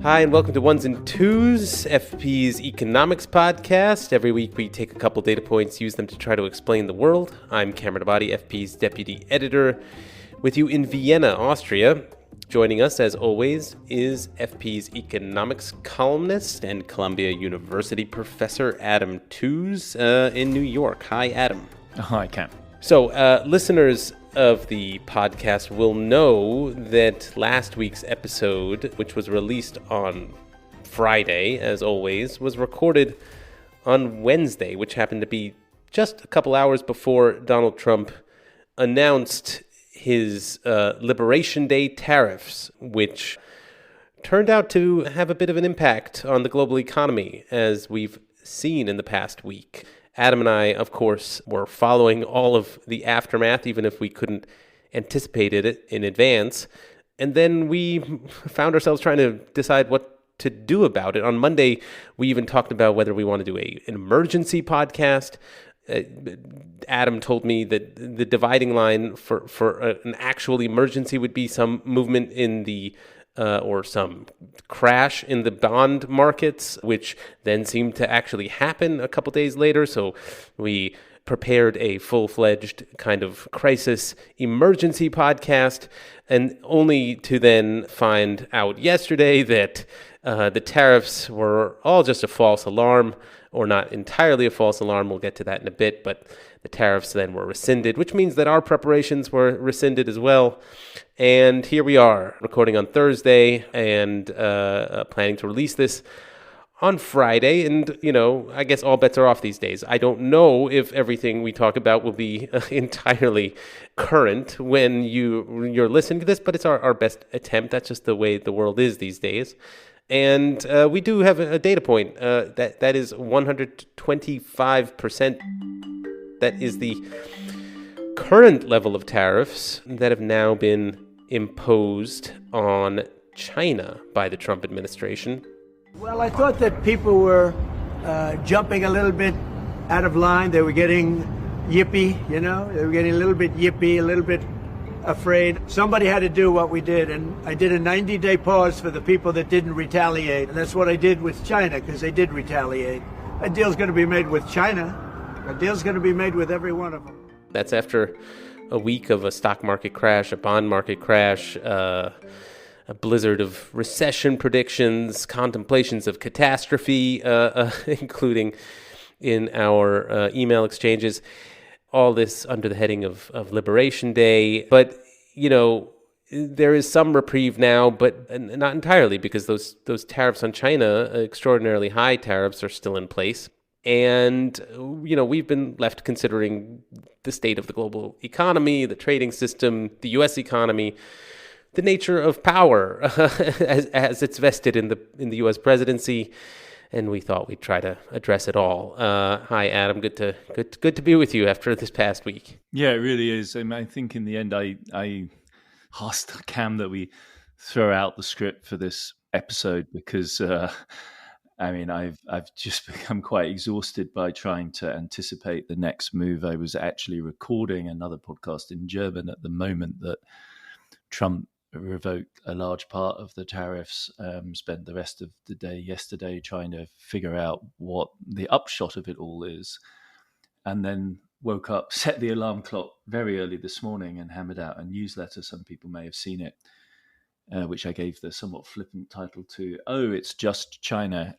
Hi, and welcome to Ones and Tooze, FP's economics podcast. Every week we take a couple data points, use them to try to explain the world. I'm Cameron Abadi, FP's deputy editor, with you in Vienna, Austria. Joining us, as always, is FP's economics columnist and Columbia University professor Adam Tooze in New York. Hi, Adam. Hi, Cam. So, listeners of the podcast will know that last week's episode, which was released on Friday, as always, was recorded on Wednesday, which happened to be just a couple hours before Donald Trump announced his Liberation Day tariffs, which turned out to have a bit of an impact on the global economy, as we've seen in the past week. Adam and I, of course, were following all of the aftermath, even if we couldn't anticipate it in advance. And then we found ourselves trying to decide what to do about it. On Monday, we even talked about whether we want to do an emergency podcast. Adam told me that the dividing line for an actual emergency would be some movement in the or some crash in the bond markets, which then seemed to actually happen a couple days later. So we prepared a full-fledged kind of crisis emergency podcast, and only to then find out yesterday that the tariffs were all just a false alarm, or not entirely a false alarm. We'll get to that in a bit, but the tariffs then were rescinded, which means that our preparations were rescinded as well. And here we are, recording on Thursday and planning to release this on Friday. And, you know, I guess all bets are off these days. I don't know if everything we talk about will be entirely current when you're listening to this, but it's our best attempt. That's just the way the world is these days. And we do have a data point that is 125%. That is the current level of tariffs that have now been imposed on China by the Trump administration. Well, I thought that people were jumping a little bit out of line. They were getting yippy, you know? They were getting a little bit yippy, a little bit afraid. Somebody had to do what we did, and I did a 90-day pause for the people that didn't retaliate. And that's what I did with China, because they did retaliate. A deal's going to be made with China. A deal's going to be made with every one of them. That's after a week of a stock market crash, a bond market crash, a blizzard of recession predictions, contemplations of catastrophe, including in our email exchanges. All this under the heading of Liberation Day. But, you know, there is some reprieve now, but not entirely, because those tariffs on China, extraordinarily high tariffs, are still in place. And, you know, we've been left considering the state of the global economy, the trading system, the U.S. economy, the nature of power as it's vested in the U.S. presidency. And we thought we'd try to address it all. Hi, Adam. Good to be with you after this past week. Yeah, it really is. I think in the end, I asked Cam that we throw out the script for this episode because, I've just become quite exhausted by trying to anticipate the next move. I was actually recording another podcast in German at the moment that Trump revoked a large part of the tariffs, spent the rest of the day yesterday trying to figure out what the upshot of it all is, and then woke up, set the alarm clock very early this morning and hammered out a newsletter. Some people may have seen it, which I gave the somewhat flippant title to, "Oh, it's just China."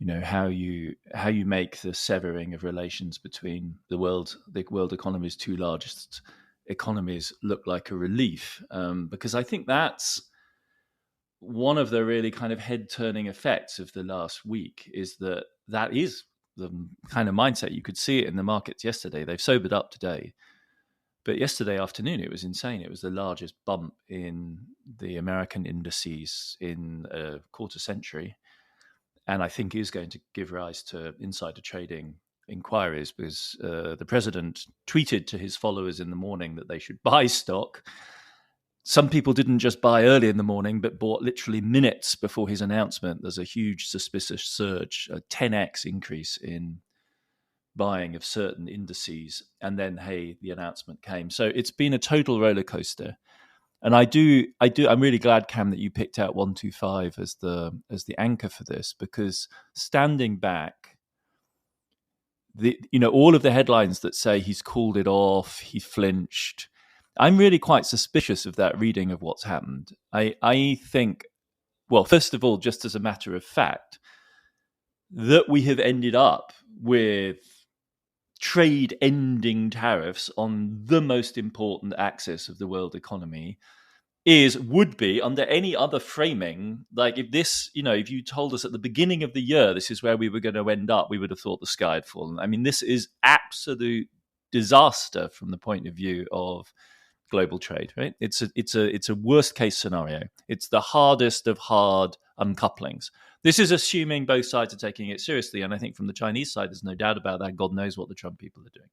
You know, how you make the severing of relations between the world economy's two largest economies look like a relief, because I think that's one of the really kind of head-turning effects of the last week, is that is the kind of mindset. You could see it in the markets yesterday. They've sobered up today, but yesterday afternoon it was insane. It was the largest bump in the American indices in a quarter century, and I think is going to give rise to insider trading inquiries, because the president tweeted to his followers in the morning that they should buy stock. Some people didn't just buy early in the morning, but bought literally minutes before his announcement. There's a huge suspicious surge, a 10x increase in buying of certain indices. And then, hey, the announcement came. So it's been a total roller coaster. And I'm really glad, Cam, that you picked out 125 as the anchor for this, because standing back, all of the headlines that say he's called it off, he flinched, I'm really quite suspicious of that reading of what's happened. I think, well, first of all, just as a matter of fact, that we have ended up with trade-ending tariffs on the most important axis of the world economy would be, under any other framing, like if you told us at the beginning of the year this is where we were going to end up, we would have thought the sky had fallen. I mean, this is absolute disaster from the point of view of global trade, right? It's a worst case scenario. It's the hardest of hard uncouplings. This is assuming both sides are taking it seriously, and I think from the Chinese side, there's no doubt about that. God knows what the Trump people are doing,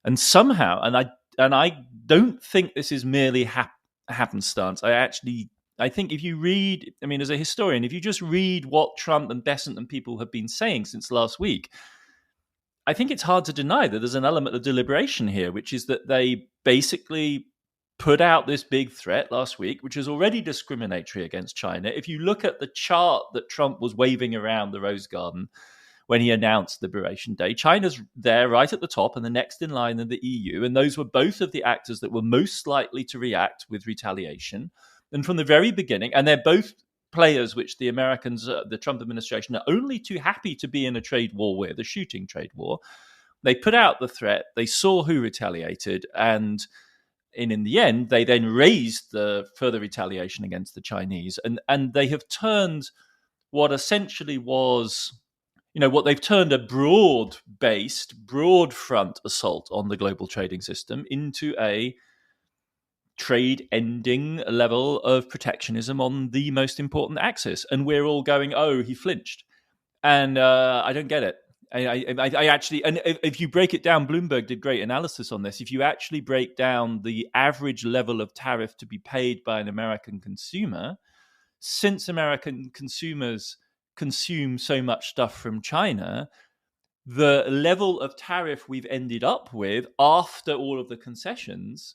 and somehow, and I don't think this is merely happenstance. I think if you read, I mean, as a historian, if you just read what Trump and Bessent and people have been saying since last week, I think it's hard to deny that there's an element of deliberation here, which is that they basically put out this big threat last week, which is already discriminatory against China. If you look at the chart that Trump was waving around the Rose Garden when he announced Liberation Day, China's there right at the top and the next in line in the EU. And those were both of the actors that were most likely to react with retaliation. And from the very beginning, and they're both players which the Americans, the Trump administration, are only too happy to be in a trade war with, a shooting trade war. They put out the threat, they saw who retaliated, and in the end, they then raised the further retaliation against the Chinese. And they have turned what essentially was, what they've turned a broad-based, broad-front assault on the global trading system into a trade-ending level of protectionism on the most important axis. And we're all going, oh, he flinched. And I don't get it. I actually, and if you break it down, Bloomberg did great analysis on this. If you actually break down the average level of tariff to be paid by an American consumer, since American consumers consume so much stuff from China, the level of tariff we've ended up with after all of the concessions,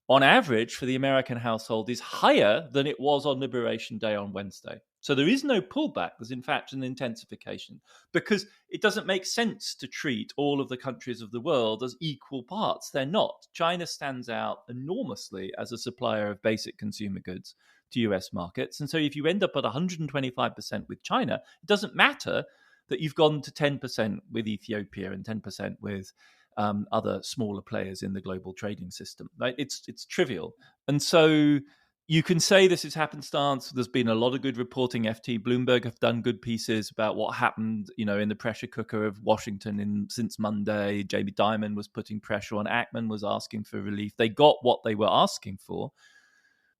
on average for the American household, is higher than it was on Liberation Day on Wednesday. So there is no pullback. There's in fact an intensification, because it doesn't make sense to treat all of the countries of the world as equal parts. They're not. China stands out enormously as a supplier of basic consumer goods to US markets. And so if you end up at 125% with China, it doesn't matter that you've gone to 10% with Ethiopia and 10% with other smaller players in the global trading system. Right? It's trivial. And so you can say this is happenstance. There's been a lot of good reporting. FT, Bloomberg have done good pieces about what happened, in the pressure cooker of Washington since Monday. Jamie Dimon was putting pressure on. Ackman was asking for relief. They got what they were asking for.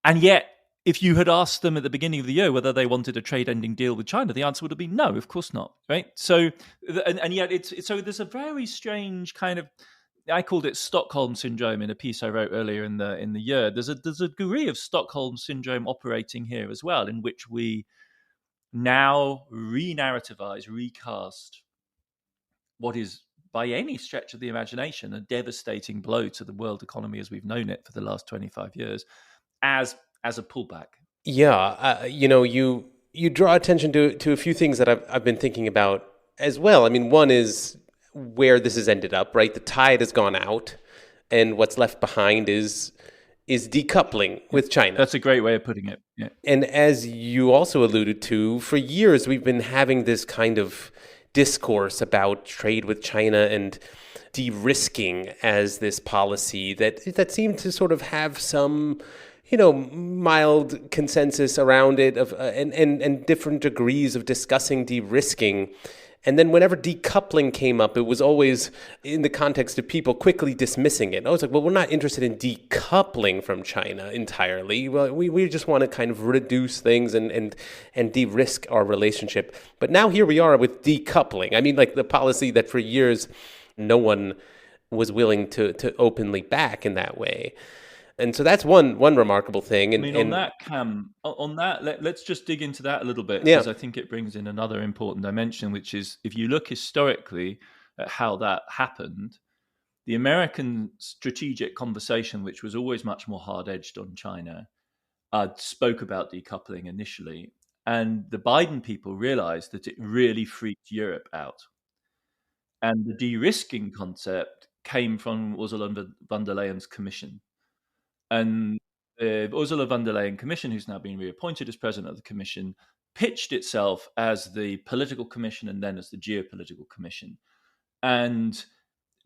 And yet, if you had asked them at the beginning of the year whether they wanted a trade-ending deal with China, the answer would have been no, of course not, right? So, and yet so there's a very strange kind of, I called it Stockholm syndrome in a piece I wrote earlier in the year. There's a degree of Stockholm syndrome operating here as well, in which we now re-narrativize, recast what is, by any stretch of the imagination, a devastating blow to the world economy as we've known it for the last 25 years, as a pullback. Yeah, you draw attention to a few things that I've been thinking about as well. I mean, one is where this has ended up, right? The tide has gone out, and what's left behind is decoupling with China. That's a great way of putting it. Yeah. And as you also alluded to, for years we've been having this kind of discourse about trade with China and de-risking as this policy that seemed to sort of have some, mild consensus around it and different degrees of discussing de-risking. And then whenever decoupling came up, it was always in the context of people quickly dismissing it. I was like, well, we're not interested in decoupling from China entirely. Well, we just want to kind of reduce things and de-risk our relationship. But now here we are with decoupling. I mean, like the policy that for years no one was willing to openly back in that way. And so that's one remarkable thing. And, on that, Cam, let's just dig into that a little bit, because I think it brings in another important dimension, which is if you look historically at how that happened, the American strategic conversation, which was always much more hard-edged on China, spoke about decoupling initially. And the Biden people realized that it really freaked Europe out. And the de-risking concept came from Ursula von der Leyen's commission. And the Ursula von der Leyen commission, who's now been reappointed as president of the commission, pitched itself as the political commission and then as the geopolitical commission. And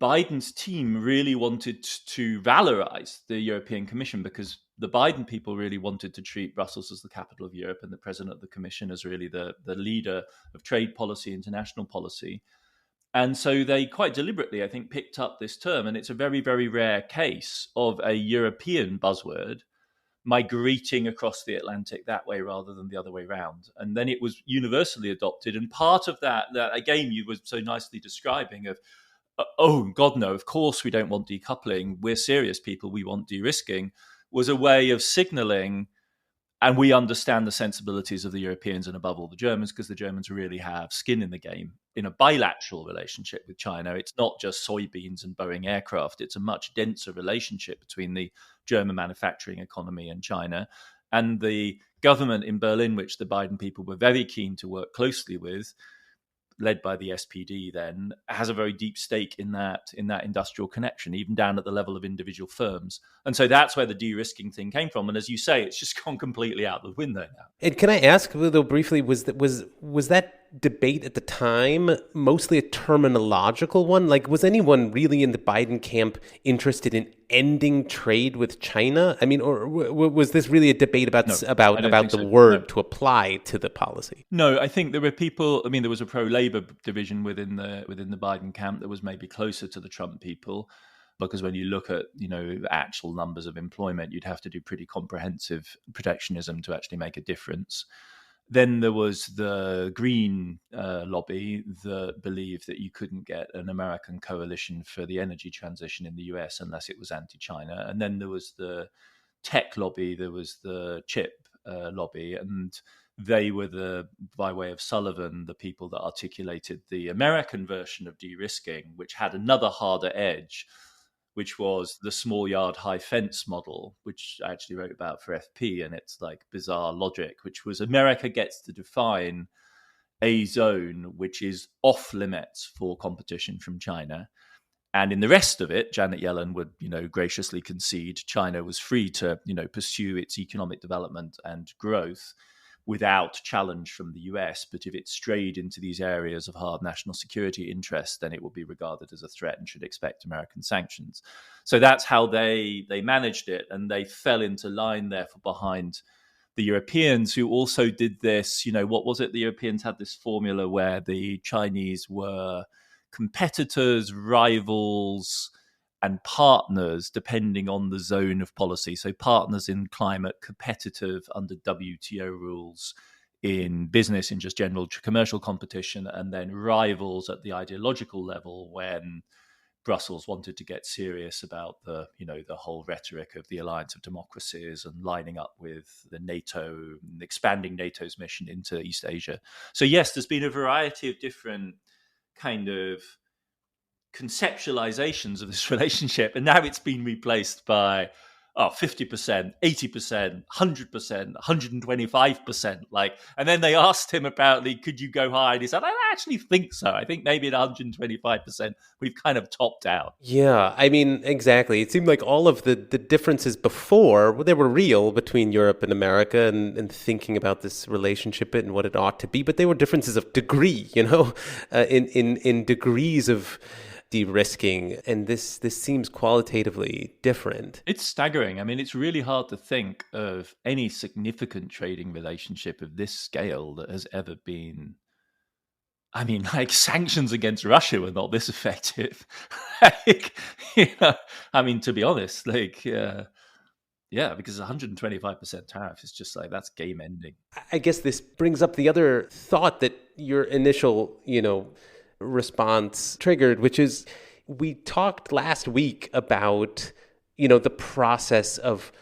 Biden's team really wanted to valorize the European Commission because the Biden people really wanted to treat Brussels as the capital of Europe and the president of the Commission as really the leader of trade policy, international policy. And so they quite deliberately, I think, picked up this term. And it's a very, very rare case of a European buzzword migrating across the Atlantic that way rather than the other way around. And then it was universally adopted. And part of that again, you were so nicely describing of, oh, God, no, of course we don't want decoupling. We're serious people. We want de-risking, was a way of signaling, and we understand the sensibilities of the Europeans and above all the Germans, because the Germans really have skin in the game in a bilateral relationship with China. It's not just soybeans and Boeing aircraft. It's a much denser relationship between the German manufacturing economy and China. And the government in Berlin, which the Biden people were very keen to work closely with, led by the SPD then, has a very deep stake in that industrial connection, even down at the level of individual firms. And so that's where the de-risking thing came from. And as you say, it's just gone completely out the window now. And can I ask, though, briefly, was that debate at the time mostly a terminological one? Like, was anyone really in the Biden camp interested in ending trade with China? I mean, or was this really a debate about the word to apply to the policy? No, I think there were people. I mean, there was a pro-labor division within the Biden camp that was maybe closer to the Trump people, because when you look at actual numbers of employment, you'd have to do pretty comprehensive protectionism to actually make a difference. Then there was the Green lobby that believed that you couldn't get an American coalition for the energy transition in the US unless it was anti-China. And then there was the tech lobby, there was the chip lobby, and they were by way of Sullivan, the people that articulated the American version of de-risking, which had another harder edge, which was the small yard, high fence model, which I actually wrote about for FP, and it's like bizarre logic, which was America gets to define a zone which is off limits for competition from China. And in the rest of it, Janet Yellen would, graciously concede China was free to, pursue its economic development and growth without challenge from the US. But if it strayed into these areas of hard national security interest, then it would be regarded as a threat and should expect American sanctions. So that's how they managed it. And they fell into line, therefore, behind the Europeans, who also did this. What was it? The Europeans had this formula where the Chinese were competitors, rivals, and partners depending on the zone of policy. So partners in climate, competitive under WTO rules, in business, in just general commercial competition, and then rivals at the ideological level when Brussels wanted to get serious about the whole rhetoric of the alliance of democracies and lining up with the NATO, expanding NATO's mission into East Asia. So yes, there's been a variety of different kind of conceptualizations of this relationship, and now it's been replaced by 50%, 80%, 100%, 125%. And then they asked him about could you go high? And he said, I don't actually think so. I think maybe at 125%, we've kind of topped out. Yeah, I mean, exactly. It seemed like all of the differences before, they were real between Europe and America and thinking about this relationship and what it ought to be, but they were differences of degree, in degrees of de-risking, and this seems qualitatively different. It's staggering. I mean, it's really hard to think of any significant trading relationship of this scale that has ever been. I mean, sanctions against Russia were not this effective. I mean, to be honest, because 125% tariff is just that's game ending. I guess this brings up the other thought that your initial, response triggered, which is we talked last week about, the process of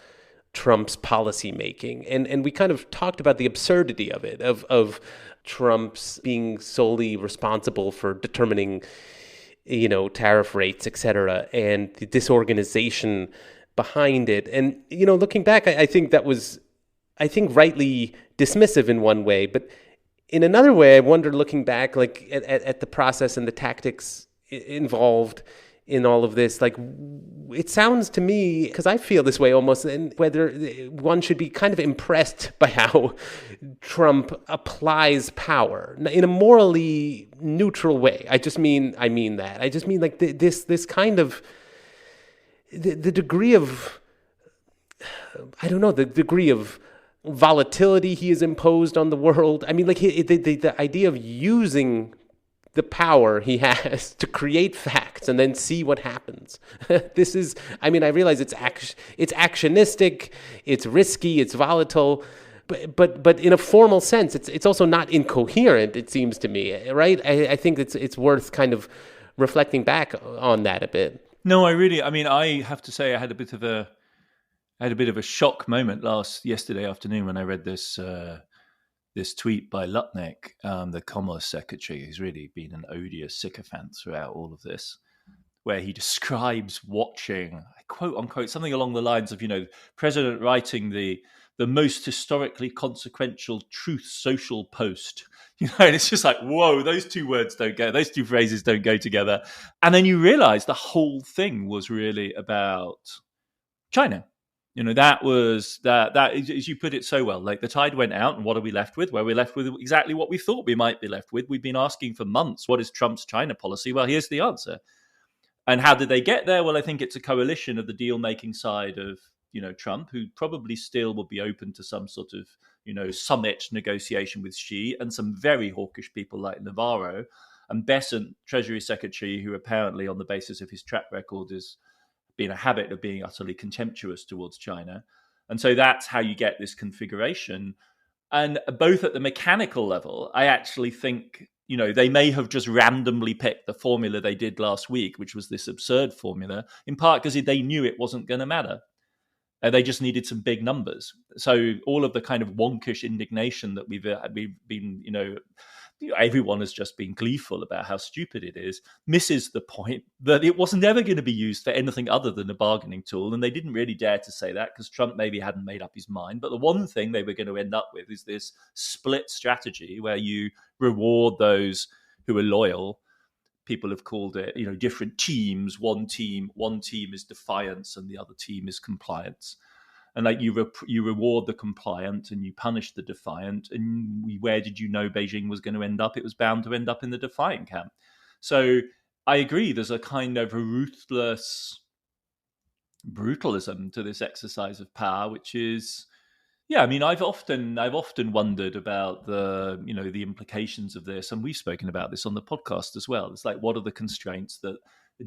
Trump's policymaking. And we kind of talked about the absurdity of it, of Trump's being solely responsible for determining tariff rates, etc., and the disorganization behind it. And, looking back, I think that was, rightly dismissive in one way, but in another way, I wonder, looking back, like at the process and the tactics involved in all of this, like it sounds to me, because I feel this way almost, and whether one should be kind of impressed by how Trump applies power in a morally neutral way. I mean that. I just mean like this kind of the degree of, I don't know, the degree of volatility he has imposed on the world. I mean, like the idea of using the power he has to create facts and then see what happens. This is, I realize it's actionistic, it's risky, it's volatile, but in a formal sense, it's also not incoherent, it seems to me, right? I think it's worth kind of reflecting back on that a bit. No, I have to say I had a bit of a shock moment yesterday afternoon when I read this tweet by Lutnick, the Commerce Secretary, who's really been an odious sycophant throughout all of this, where he describes watching, quote unquote, something along the lines of, President writing the most historically consequential Truth Social post, and it's just like, whoa, those two phrases don't go together. And then you realize the whole thing was really about China. That was that, as you put it so well, like the tide went out and what are we left with? Well, we're left with exactly what we thought we might be left with. We've been asking for months, what is Trump's China policy? Well, here's the answer. And how did they get there? Well, I think it's a coalition of the deal-making side of, Trump, who probably still will be open to some sort of, summit negotiation with Xi, and some very hawkish people like Navarro and Besant, Treasury Secretary, who apparently on the basis of his track record is been a habit of being utterly contemptuous towards China. And so that's how you get this configuration. And both at the mechanical level, I actually think, they may have just randomly picked the formula they did last week, which was this absurd formula, in part because they knew it wasn't going to matter. They just needed some big numbers. So all of the kind of wonkish indignation that we've been, everyone has just been gleeful about how stupid it is, misses the point that it wasn't ever going to be used for anything other than a bargaining tool. And they didn't really dare to say that because Trump maybe hadn't made up his mind. But the one thing they were going to end up with is this split strategy where you reward those who are loyal. People have called it, different teams. One team is defiance and the other team is compliance. And like you reward the compliant and you punish the defiant. And where did you know Beijing was going to end up? It was bound to end up in the defiant camp. So I agree. There's a kind of ruthless brutalism to this exercise of power, which is, I've often wondered about the implications of this, and we've spoken about this on the podcast as well. It's like, what are the constraints that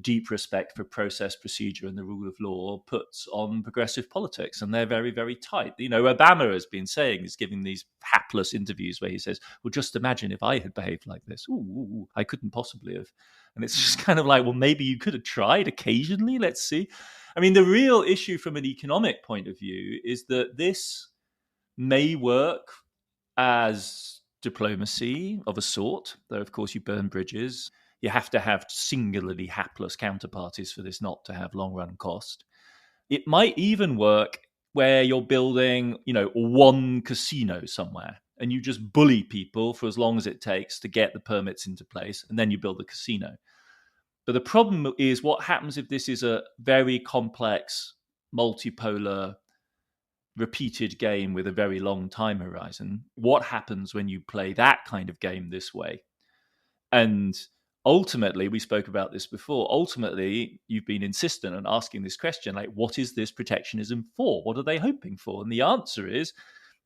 deep respect for process, procedure, and the rule of law puts on progressive politics? And they're very, very tight. Obama has been saying, he's giving these hapless interviews where he says, well, just imagine if I had behaved like this. Ooh, I couldn't possibly have. And it's just kind of like, well, maybe you could have tried occasionally. Let's see. The real issue from an economic point of view is that this may work as diplomacy of a sort, though, of course, you burn bridges. You have to have singularly hapless counterparties for this not to have long-run cost. It might even work where you're building, one casino somewhere, and you just bully people for as long as it takes to get the permits into place, and then you build a casino. But the problem is, what happens if this is a very complex, multipolar, repeated game with a very long time horizon? What happens when you play that kind of game this way? And ultimately, we spoke about this before, ultimately, you've been insistent on asking this question, like, what is this protectionism for? What are they hoping for? And the answer is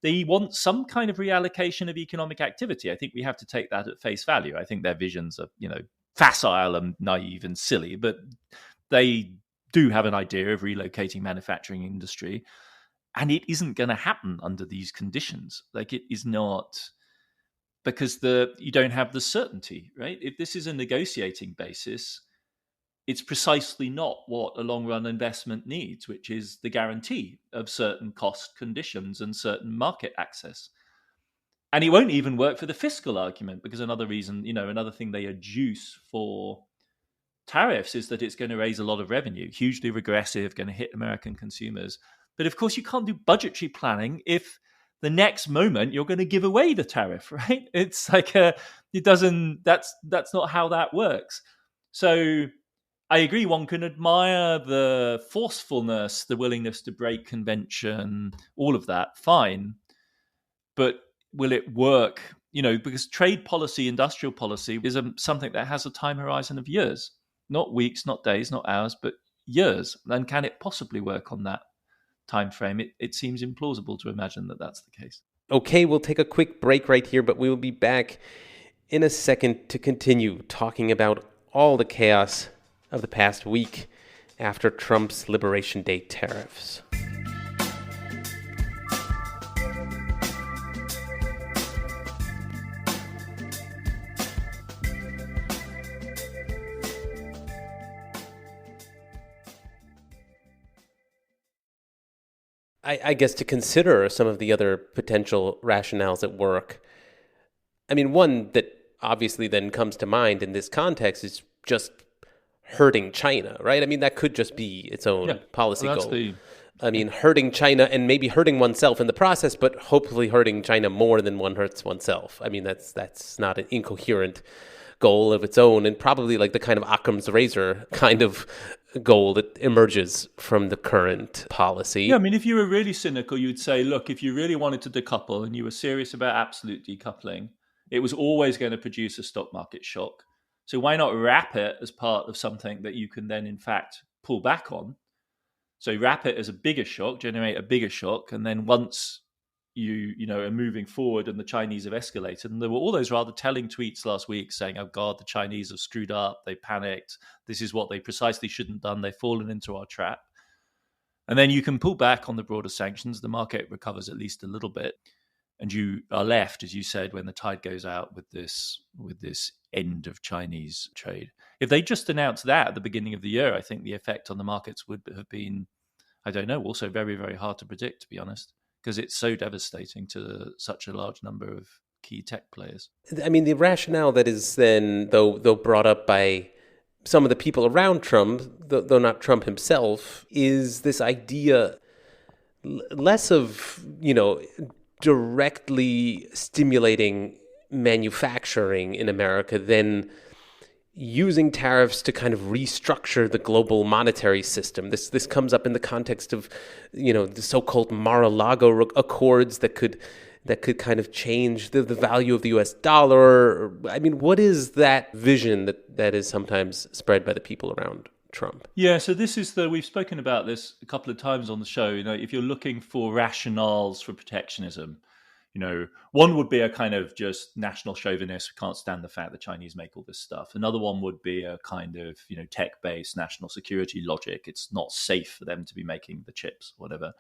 they want some kind of reallocation of economic activity. I think we have to take that at face value. I think their visions are, facile and naive and silly, but they do have an idea of relocating manufacturing industry. And it isn't going to happen under these conditions. Like, it is not, because you don't have the certainty, right? If this is a negotiating basis, it's precisely not what a long-run investment needs, which is the guarantee of certain cost conditions and certain market access. And it won't even work for the fiscal argument, because another reason, another thing they adduce for tariffs is that it's going to raise a lot of revenue, hugely regressive, going to hit American consumers. But of course, you can't do budgetary planning if the next moment you're going to give away the tariff, right? It's like that's not how that works. So I agree, one can admire the forcefulness, the willingness to break convention, all of that, fine. But will it work? Because trade policy, industrial policy is something that has a time horizon of years, not weeks, not days, not hours, but years. And can it possibly work on that time frame? It seems implausible to imagine that that's the case. Okay, we'll take a quick break right here, but we will be back in a second to continue talking about all the chaos of the past week after Trump's Liberation Day tariffs. I guess to consider some of the other potential rationales at work. I mean, one that obviously then comes to mind in this context is just hurting China, right? I mean, that could just be its own policy goal. I mean, hurting China and maybe hurting oneself in the process, but hopefully hurting China more than one hurts oneself. I mean, that's not an incoherent goal of its own, and probably like the kind of Occam's razor kind of goal that emerges from the current policy. Yeah, I mean, if you were really cynical, you'd say, look, if you really wanted to decouple and you were serious about absolute decoupling, it was always going to produce a stock market shock. So why not wrap it as part of something that you can then, in fact, pull back on? So wrap it as a bigger shock, generate a bigger shock, and then once you are moving forward and the Chinese have escalated, and there were all those rather telling tweets last week saying, oh God, the Chinese have screwed up, they panicked, this is what they precisely shouldn't have done, they've fallen into our trap. And then you can pull back on the broader sanctions, the market recovers at least a little bit, and you are left, as you said, when the tide goes out with this end of Chinese trade. If they just announced that at the beginning of the year, I think the effect on the markets would have been, I don't know, also very, very hard to predict, to be honest, because it's so devastating to such a large number of key tech players. I mean, the rationale that is then, though brought up by some of the people around Trump, though not Trump himself, is this idea less of, directly stimulating manufacturing in America than using tariffs to kind of restructure the global monetary system. This comes up in the context of, the so-called Mar-a-Lago Accords that could kind of change the value of the US dollar. I mean, what is that vision that is sometimes spread by the people around Trump? Yeah, so we've spoken about this a couple of times on the show. If you're looking for rationales for protectionism, one would be a kind of just national chauvinist who can't stand the fact that Chinese make all this stuff. Another one would be a kind of, tech-based national security logic. It's not safe for them to be making the chips, whatever.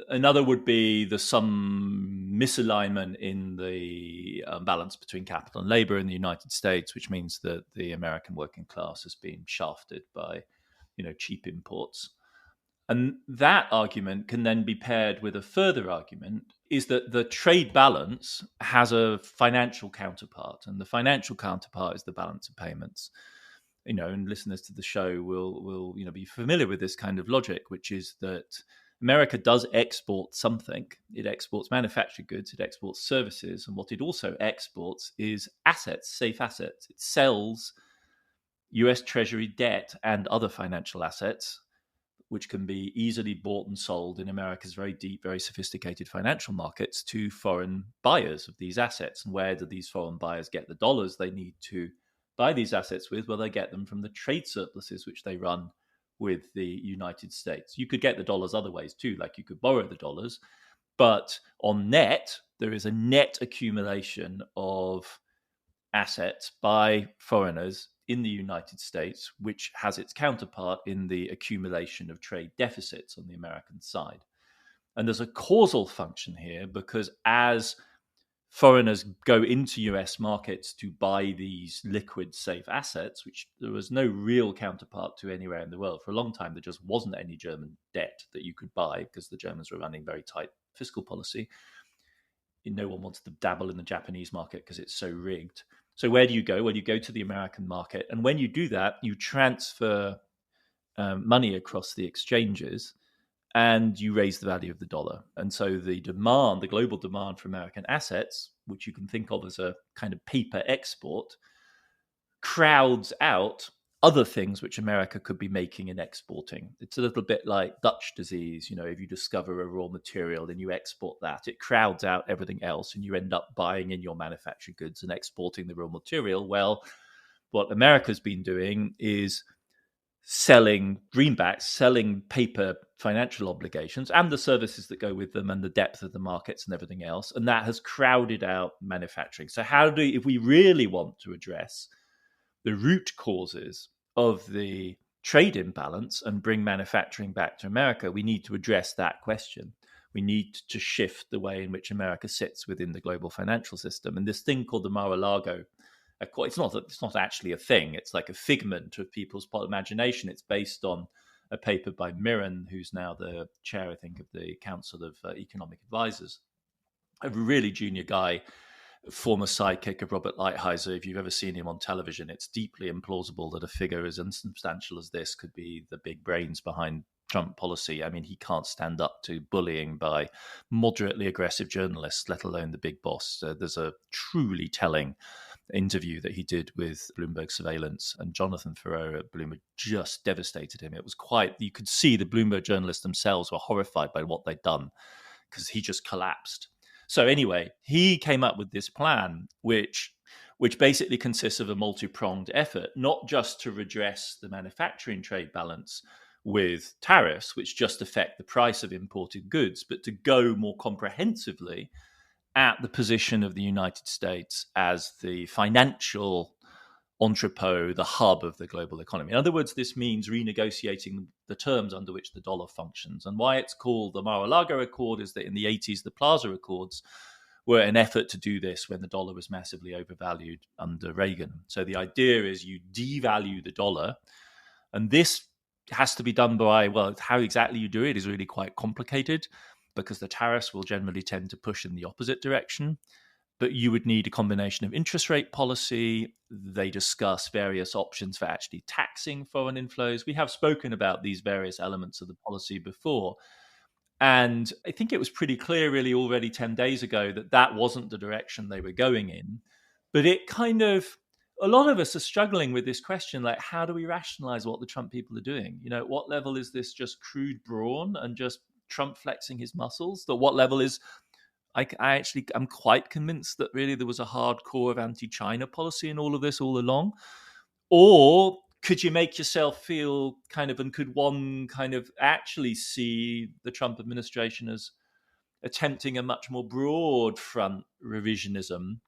Another would be some misalignment in the balance between capital and labor in the United States, which means that the American working class has been shafted by, cheap imports. And that argument can then be paired with a further argument, is that the trade balance has a financial counterpart, and the financial counterpart is the balance of payments. And listeners to the show will be familiar with this kind of logic, which is that America does export something. It exports manufactured goods, it exports services, and what it also exports is assets, safe assets. It sells US Treasury debt and other financial assets, which can be easily bought and sold in America's very deep, very sophisticated financial markets to foreign buyers of these assets. And where do these foreign buyers get the dollars they need to buy these assets with? Well, they get them from the trade surpluses which they run with the United States. You could get the dollars other ways too, like you could borrow the dollars, but on net, there is a net accumulation of assets by foreigners in the United States, which has its counterpart in the accumulation of trade deficits on the American side. And there's a causal function here, because as foreigners go into US markets to buy these liquid, safe assets, which there was no real counterpart to anywhere in the world. For a long time, there just wasn't any German debt that you could buy because the Germans were running very tight fiscal policy. No one wants to dabble in the Japanese market because it's so rigged. So where do you go? Well, you go to the American market. And when you do that, you transfer money across the exchanges and you raise the value of the dollar. And so the demand, the global demand for American assets, which you can think of as a kind of paper export, crowds out other things which America could be making and exporting. It's a little bit like Dutch disease. If you discover a raw material and you export that, it crowds out everything else and you end up buying in your manufactured goods and exporting the raw material. Well, what America's been doing is selling greenbacks, selling paper financial obligations and the services that go with them and the depth of the markets and everything else. And that has crowded out manufacturing. So if we really want to address the root causes of the trade imbalance and bring manufacturing back to America, we need to address that question. We need to shift the way in which America sits within the global financial system. And this thing called the Mar-a-Lago, it's not actually a thing. It's like a figment of people's imagination. It's based on a paper by Mirren, who's now the chair, I think, of the Council of Economic Advisors, a really junior guy, former sidekick of Robert Lighthizer. If you've ever seen him on television, it's deeply implausible that a figure as unsubstantial as this could be the big brains behind Trump policy. I mean, he can't stand up to bullying by moderately aggressive journalists, let alone the big boss. There's a truly telling interview that he did with Bloomberg Surveillance, and Jonathan Ferrer at Bloomberg just devastated him. It was you could see the Bloomberg journalists themselves were horrified by what they'd done because he just collapsed. So anyway, he came up with this plan, which basically consists of a multi-pronged effort, not just to redress the manufacturing trade balance with tariffs, which just affect the price of imported goods, but to go more comprehensively at the position of the United States as the financial entrepot, the hub of the global economy. In other words, this means renegotiating the terms under which the dollar functions. And why it's called the Mar-a-Lago Accord is that in the 80s, the Plaza Accords were an effort to do this when the dollar was massively overvalued under Reagan. So the idea is you devalue the dollar, and this has to be done by, how exactly you do it is really quite complicated because the tariffs will generally tend to push in the opposite direction. But you would need a combination of interest rate policy. They discuss various options for actually taxing foreign inflows. We have spoken about these various elements of the policy before. And I think it was pretty clear really already 10 days ago that wasn't the direction they were going in. But a lot of us are struggling with this question, like, how do we rationalize what the Trump people are doing? At what level is this just crude brawn and just Trump flexing his muscles? At what level is... I'm quite convinced that really there was a hardcore of anti-China policy in all of this all along. Or could you make yourself feel and could one actually see the Trump administration as attempting a much more broad front revisionism,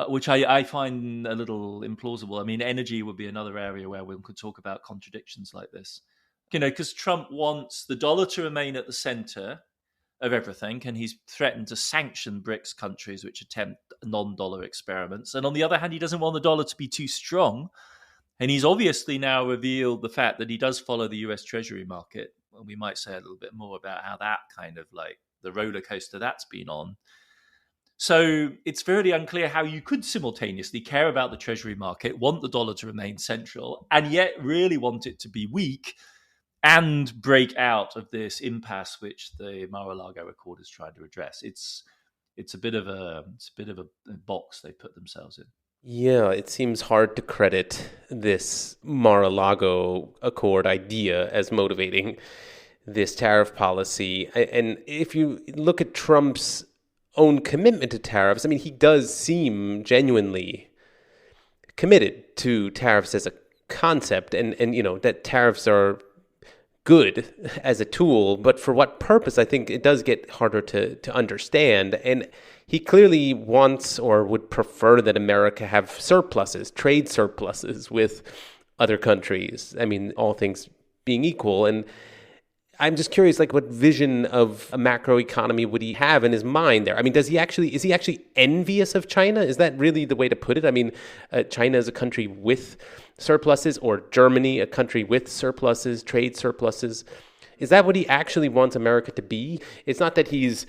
which I find a little implausible. I mean, energy would be another area where we could talk about contradictions like this. Because Trump wants the dollar to remain at the center of everything, and he's threatened to sanction BRICS countries which attempt non-dollar experiments. And on the other hand, he doesn't want the dollar to be too strong. And he's obviously now revealed the fact that he does follow the US Treasury market. Well, we might say a little bit more about how that the roller coaster that's been on. So it's very unclear how you could simultaneously care about the Treasury market, want the dollar to remain central, and yet really want it to be weak and break out of this impasse which the Mar-a-Lago Accord is trying to address. It's a bit of a box they put themselves in. Yeah, it seems hard to credit this Mar-a-Lago Accord idea as motivating this tariff policy. And if you look at Trump's own commitment to tariffs, I mean, he does seem genuinely committed to tariffs as a concept, and that tariffs are good as a tool, but for what purpose, I think it does get harder to understand. And he clearly wants or would prefer that America have surpluses, trade surpluses with other countries. I mean, all things being equal. And I'm just curious, what vision of a macroeconomy would he have in his mind there? I mean, is he actually envious of China? Is that really the way to put it? I mean, China is a country with surpluses, or Germany, a country with surpluses, trade surpluses. Is that what he actually wants America to be? It's not that he's,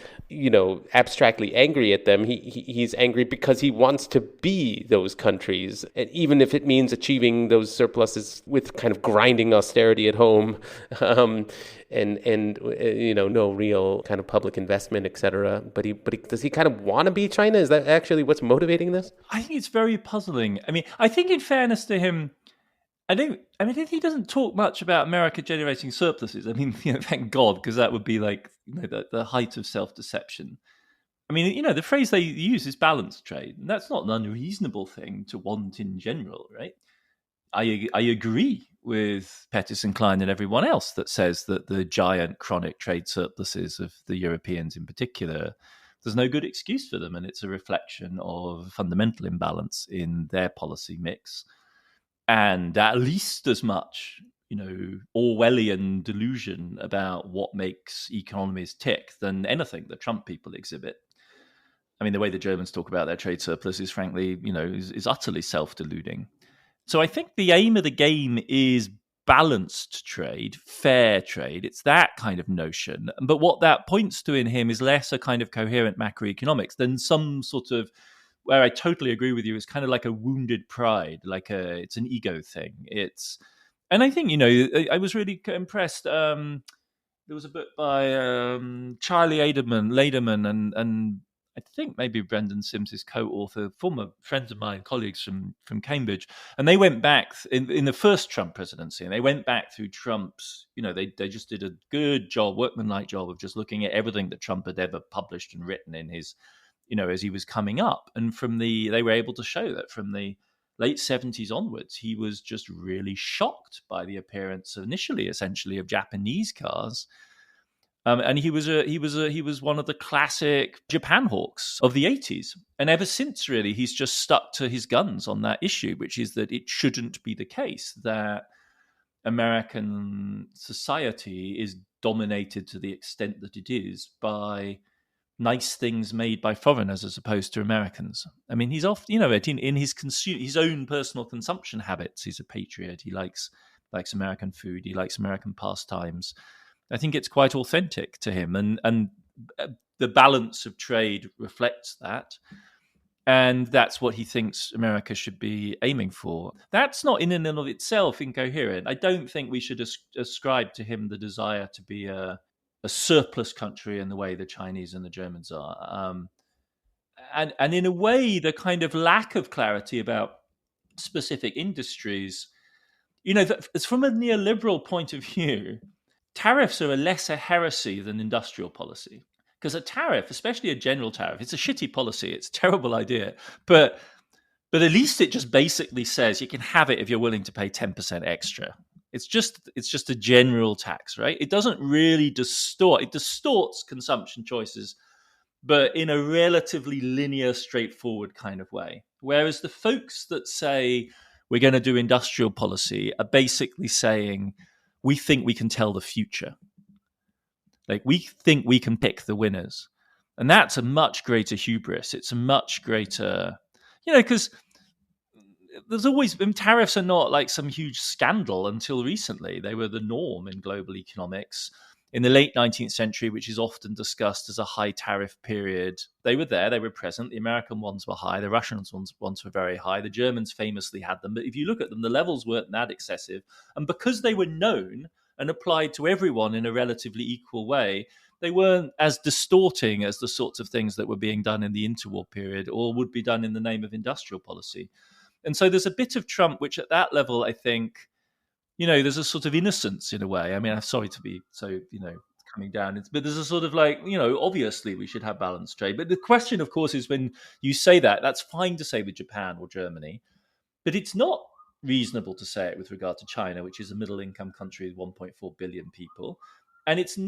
abstractly angry at them. He's angry because he wants to be those countries, and even if it means achieving those surpluses with kind of grinding austerity at home, and no real kind of public investment, etc. But does he kind of want to be China? Is that actually what's motivating this? I think it's very puzzling. I mean, I think in fairness to him, I think he doesn't talk much about America generating surpluses. I mean, thank God, because that would be like the height of self-deception. I mean, the phrase they use is balanced trade, and that's not an unreasonable thing to want in general, right? I agree with Pettis and Klein and everyone else that says that the giant chronic trade surpluses of the Europeans in particular, there's no good excuse for them, and it's a reflection of fundamental imbalance in their policy mix. And at least as much, Orwellian delusion about what makes economies tick than anything the Trump people exhibit. I mean, the way the Germans talk about their trade surplus is frankly, is utterly self-deluding. So I think the aim of the game is balanced trade, fair trade. It's that kind of notion. But what that points to in him is less a kind of coherent macroeconomics than some sort of, where I totally agree with you, is kind of like a wounded pride, it's an ego thing. And I think, I was really impressed. There was a book by Charlie Lederman and I think maybe Brendan Sims, his co-author, former friends of mine, colleagues from Cambridge, and they went back in the first Trump presidency, and they went back through Trump's, they just did a good job, workmanlike job of just looking at everything that Trump had ever published and written in his, as he was coming up. And they were able to show that from the late 70s onwards, he was just really shocked by the appearance initially, essentially, of Japanese cars. And he was one of the classic Japan hawks of the 80s. And ever since, really, he's just stuck to his guns on that issue, which is that it shouldn't be the case that American society is dominated to the extent that it is by nice things made by foreigners as opposed to Americans. I mean, he's often, in his own personal consumption habits, he's a patriot. He likes American food. He likes American pastimes. I think it's quite authentic to him, and the balance of trade reflects that, and that's what he thinks America should be aiming for. That's not in and of itself incoherent. I don't think we should ascribe to him the desire to be a surplus country in the way the Chinese and the Germans are, and in a way, the kind of lack of clarity about specific industries, it's from a neoliberal point of view. Tariffs are a lesser heresy than industrial policy, because a tariff, especially a general tariff, it's a shitty policy. It's a terrible idea. But at least it just basically says you can have it if you're willing to pay 10% extra. It's just a general tax, right? It doesn't really distort. It distorts consumption choices, but in a relatively linear, straightforward kind of way. Whereas the folks that say we're going to do industrial policy are basically saying, we think we can tell the future. Like, we think we can pick the winners. And that's a much greater hubris. It's a much greater, because there's always, tariffs are not like some huge scandal until recently. They were the norm in global economics. In the late 19th century, which is often discussed as a high tariff period, they were there, they were present. The American ones were high, the Russian ones were very high. The Germans famously had them. But if you look at them, the levels weren't that excessive. And because they were known and applied to everyone in a relatively equal way, they weren't as distorting as the sorts of things that were being done in the interwar period or would be done in the name of industrial policy. And so there's a bit of Trump, which at that level, I think, there's a sort of innocence in a way. I mean, I'm sorry to be so, coming down, but there's a sort of like, obviously we should have balanced trade. But the question, of course, is when you say that, that's fine to say with Japan or Germany, but it's not reasonable to say it with regard to China, which is a middle-income country with 1.4 billion people. And it's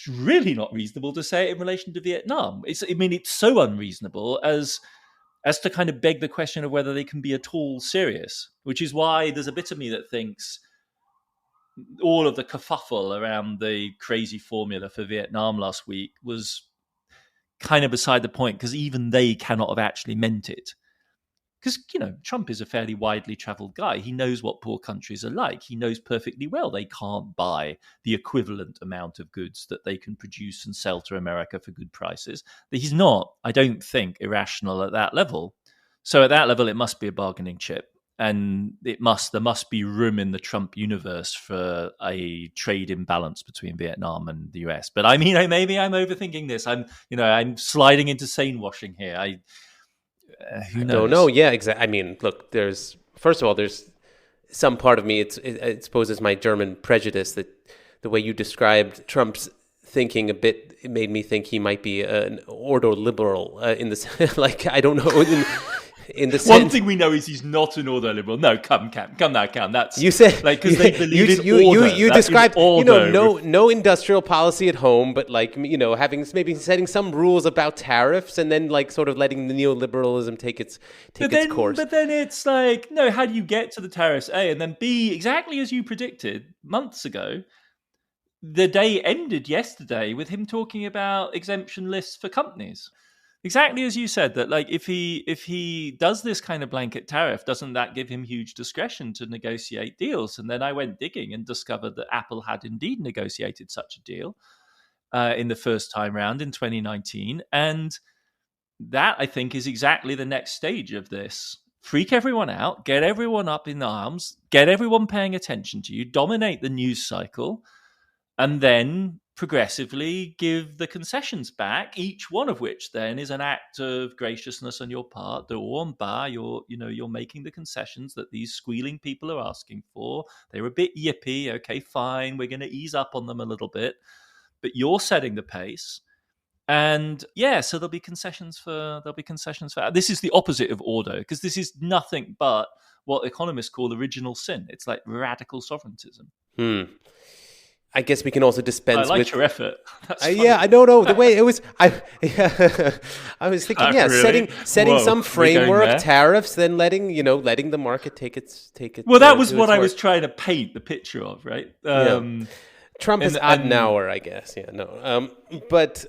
really not reasonable to say it in relation to Vietnam. It's so unreasonable as to kind of beg the question of whether they can be at all serious, which is why there's a bit of me that thinks all of the kerfuffle around the crazy formula for Vietnam last week was kind of beside the point, because even they cannot have actually meant it. Because, Trump is a fairly widely traveled guy. He knows what poor countries are like. He knows perfectly well they can't buy the equivalent amount of goods that they can produce and sell to America for good prices. He's not, I don't think, irrational at that level. So at that level, it must be a bargaining chip. And there must be room in the Trump universe for a trade imbalance between Vietnam and the US. But I mean, maybe I'm overthinking this. I'm sliding into sane washing here. Who knows? Don't know. Yeah, exactly. I mean, look, there's some part of me, I suppose it's my German prejudice that the way you described Trump's thinking a bit, it made me think he might be an ordo liberal in the like, I don't know. In the sense, one thing we know is he's not an ordo liberal. No, come now, Cam. That's you said like because they believe in order. You described no industrial policy at home, but like having maybe setting some rules about tariffs and then like sort of letting the neoliberalism take its course. But then it's like, no, how do you get to the tariffs? A, and then B, exactly as you predicted months ago. The day ended yesterday with him talking about exemption lists for companies. Exactly as you said, that like if he does this kind of blanket tariff, doesn't that give him huge discretion to negotiate deals? And then I went digging and discovered that Apple had indeed negotiated such a deal in the first time round in 2019. And that, I think, is exactly the next stage of this. Freak everyone out, get everyone up in arms, get everyone paying attention to you, dominate the news cycle, and then progressively give the concessions back, each one of which then is an act of graciousness on your part. They're all on bar. You're making the concessions that these squealing people are asking for. They're a bit yippy. Okay, fine. We're going to ease up on them a little bit, but you're setting the pace. And yeah, so there'll be concessions for. This is the opposite of order, because this is nothing but what economists call original sin. It's like radical sovereigntism. I guess we can also dispense. I like with your effort. Yeah, I don't know the way it was. I was thinking, really? setting some framework, tariffs, then letting the market take its. Well, that was what I was trying to paint the picture of, right? Trump is Adenauer, I guess. Yeah, no. But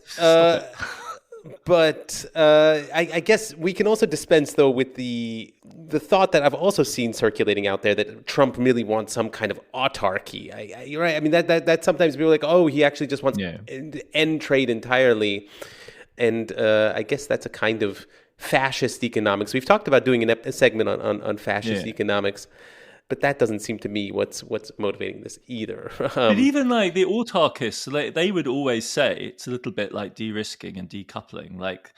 I guess we can also dispense, though, with the thought that I've also seen circulating out there that Trump really wants some kind of autarky. You're right. I mean, that sometimes people are like, oh, he actually just wants to end trade entirely. And I guess that's a kind of fascist economics. We've talked about doing a segment on fascist economics. But that doesn't seem to me what's motivating this either. But even like the autarkists, they would always say it's a little bit like de-risking and decoupling. Like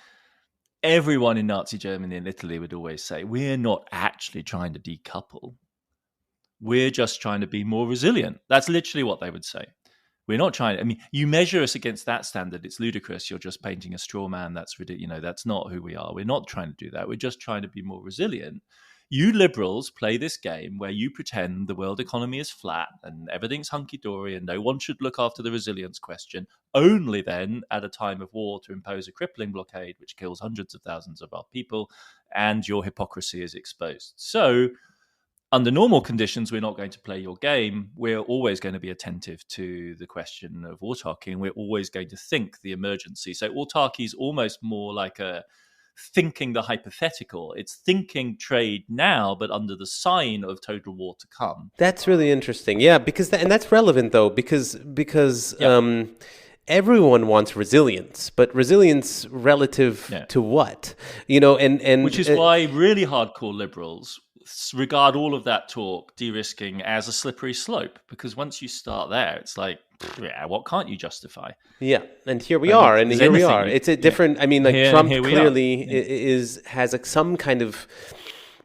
everyone in Nazi Germany and Italy would always say, we're not actually trying to decouple. We're just trying to be more resilient. That's literally what they would say. We're not trying. I mean, you measure us against that standard, it's ludicrous. You're just painting a straw man. That's ridiculous. That's not who we are. We're not trying to do that. We're just trying to be more resilient. You liberals play this game where you pretend the world economy is flat and everything's hunky-dory and no one should look after the resilience question, only then at a time of war to impose a crippling blockade which kills hundreds of thousands of our people, and your hypocrisy is exposed. So under normal conditions, we're not going to play your game. We're always going to be attentive to the question of autarky, and we're always going to think the emergency. So autarky is almost more like a thinking the hypothetical. It's thinking trade now, but under the sign of total war to come. That's really interesting. Yeah, because and that's relevant though, because everyone wants resilience, but resilience relative to what? And which is why really hardcore liberals regard all of that talk, de-risking, as a slippery slope, because once you start there, it's like, what can't you justify? Yeah, and here we are, It's a different. I mean, like Trump clearly has some kind of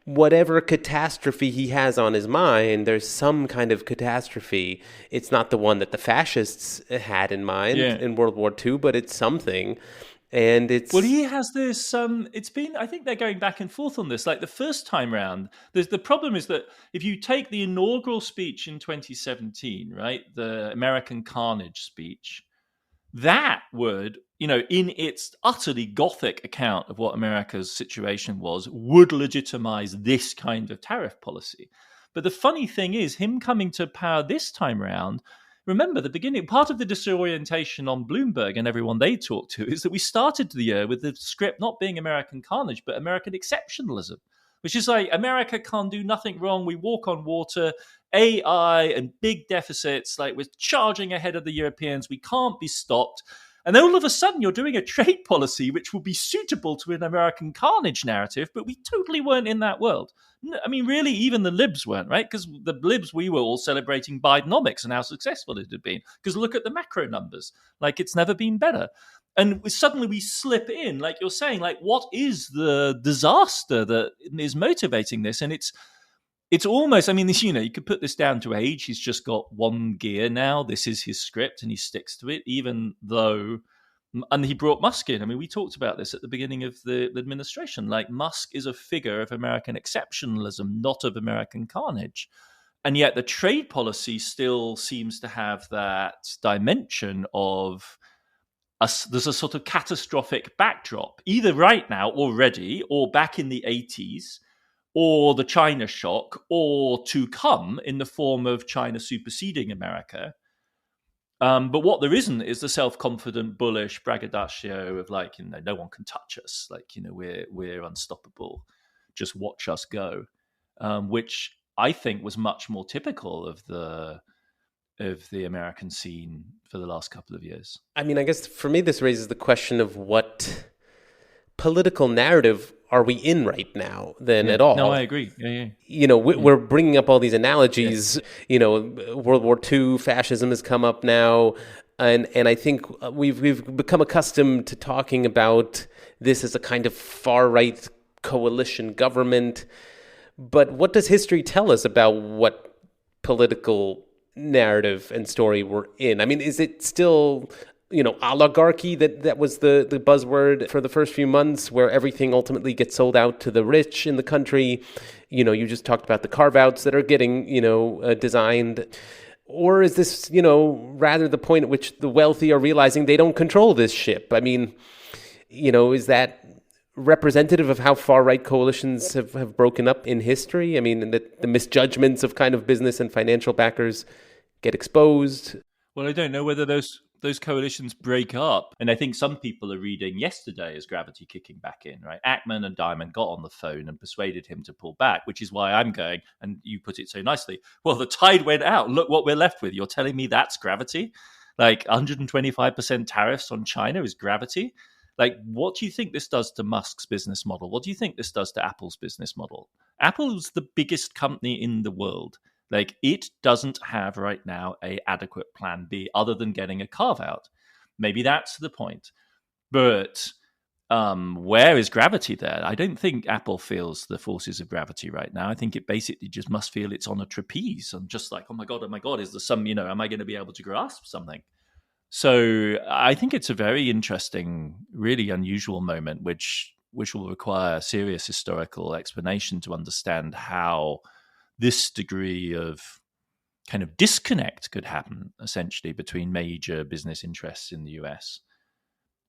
whatever catastrophe he has on his mind. There's some kind of catastrophe. It's not the one that the fascists had in mind in World War II, but it's something. And he has this. It's been. I think they're going back and forth on this. Like the first time round, the problem is that if you take the inaugural speech in 2017, right, the American Carnage speech, that would, in its utterly gothic account of what America's situation was, would legitimize this kind of tariff policy. But the funny thing is, him coming to power this time round. Remember, the beginning, part of the disorientation on Bloomberg and everyone they talked to is that we started the year with the script not being American carnage, but American exceptionalism, which is like America can't do nothing wrong. We walk on water, AI and big deficits, like we're charging ahead of the Europeans. We can't be stopped. And then all of a sudden, you're doing a trade policy which will be suitable to an American carnage narrative, but we totally weren't in that world. I mean, really, even the libs weren't, right? Because the libs, we were all celebrating Bidenomics and how successful it had been. Because look at the macro numbers. Like, it's never been better. And suddenly we slip in, like you're saying, like, what is the disaster that is motivating this? And it's almost, I mean, this, you could put this down to age. He's just got one gear now. This is his script and he sticks to it, even though, and he brought Musk in. I mean, we talked about this at the beginning of the administration. Like, Musk is a figure of American exceptionalism, not of American carnage. And yet the trade policy still seems to have that dimension of there's a sort of catastrophic backdrop, either right now already or back in the 80s, or the China shock, or to come in the form of China superseding America. But what there isn't is the self-confident, bullish braggadocio of like, no one can touch us. Like, we're unstoppable. Just watch us go, which I think was much more typical of the American scene for the last couple of years. I mean, I guess for me, this raises the question of what political narrative are we in right now then at all? No, I agree. Yeah. We're bringing up all these analogies. Yeah. World War II, fascism has come up now. And I think we've become accustomed to talking about this as a kind of far-right coalition government. But what does history tell us about what political narrative and story we're in? I mean, is it still oligarchy that was the buzzword for the first few months, where everything ultimately gets sold out to the rich in the country? You just talked about the carve-outs that are getting designed. Or is this rather the point at which the wealthy are realizing they don't control this ship? I mean, is that representative of how far-right coalitions have broken up in history? I mean, that the misjudgments of kind of business and financial backers get exposed. Well, I don't know whether those coalitions break up. And I think some people are reading yesterday as gravity kicking back in, right? Ackman and Diamond got on the phone and persuaded him to pull back, which is why I'm going, and you put it so nicely, well, the tide went out. Look what we're left with. You're telling me that's gravity? Like 125% tariffs on China is gravity? Like, what do you think this does to Musk's business model? What do you think this does to Apple's business model? Apple's the biggest company in the world. Like, it doesn't have right now a adequate plan B other than getting a carve out. Maybe that's the point. But where is gravity there? I don't think Apple feels the forces of gravity right now. I think it basically just must feel it's on a trapeze and just like, oh my God, is there some, am I going to be able to grasp something? So I think it's a very interesting, really unusual moment, which will require serious historical explanation to understand how this degree of kind of disconnect could happen, essentially, between major business interests in the US.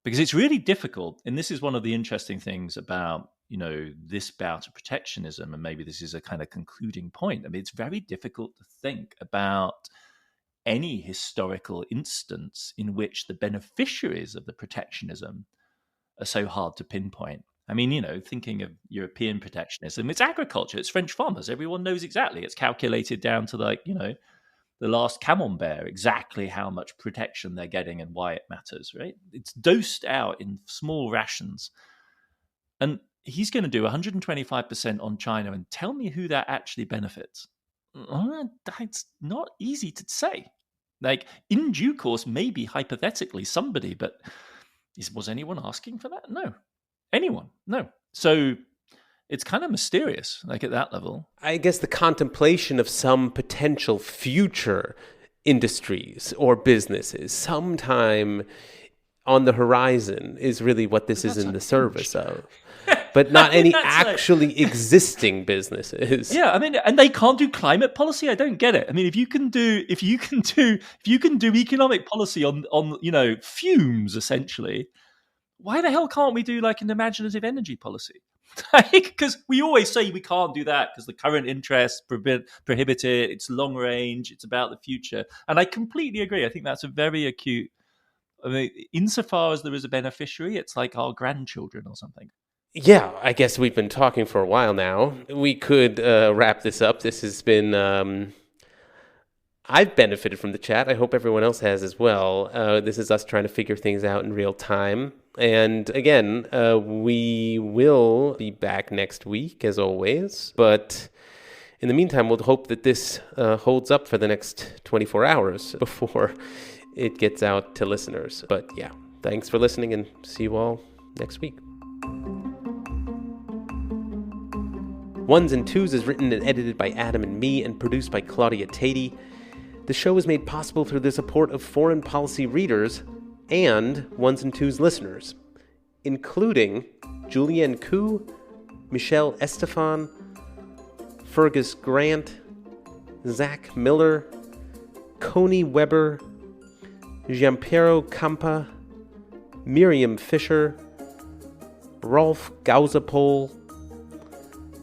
Because it's really difficult, and this is one of the interesting things about, this bout of protectionism, and maybe this is a kind of concluding point. I mean, it's very difficult to think about any historical instance in which the beneficiaries of the protectionism are so hard to pinpoint. I mean, thinking of European protectionism, it's agriculture, it's French farmers. Everyone knows exactly. It's calculated down to the last camembert, exactly how much protection they're getting and why it matters, right? It's dosed out in small rations. And he's going to do 125% on China and tell me who that actually benefits. It's not easy to say. Like, in due course, maybe hypothetically somebody, but was anyone asking for that? No. Anyone? No. So it's kind of mysterious, like at that level. I guess the contemplation of some potential future industries or businesses sometime on the horizon is really what this is in the service of. But not any actually existing businesses. Yeah, I mean, and they can't do climate policy. I don't get it. I mean, if you can do economic policy on fumes, essentially, why the hell can't we do like an imaginative energy policy? Because we always say we can't do that because the current interests prohibit it. It's long range. It's about the future. And I completely agree. I think that's a very acute. I mean, insofar as there is a beneficiary, it's like our grandchildren or something. Yeah, I guess we've been talking for a while now. We could wrap this up. This has been... I've benefited from the chat. I hope everyone else has as well. This is us trying to figure things out in real time. And again, we will be back next week, as always. But in the meantime, we'll hope that this holds up for the next 24 hours before it gets out to listeners. But yeah, thanks for listening, and see you all next week. Ones and Tooze is written and edited by Adam and me and produced by Claudia Tatey. The show is made possible through the support of foreign policy readers and Ones and Tooze listeners, including Julianne Koo, Michelle Estefan, Fergus Grant, Zach Miller, Coney Weber, Giampiero Campa, Miriam Fisher, Rolf Gauzapol,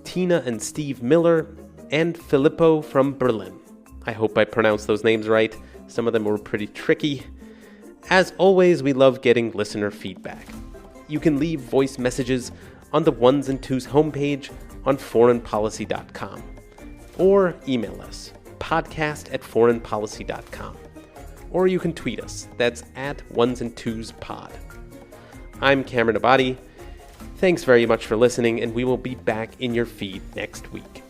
Tina and Steve Miller, and Filippo from Berlin. I hope I pronounced those names right. Some of them were pretty tricky. As always, we love getting listener feedback. You can leave voice messages on the Ones and Tooze homepage on foreignpolicy.com, or email us, podcast@foreignpolicy.com, or you can tweet us. That's @onesandtwosepod. I'm Cameron Abadi. Thanks very much for listening, and we will be back in your feed next week.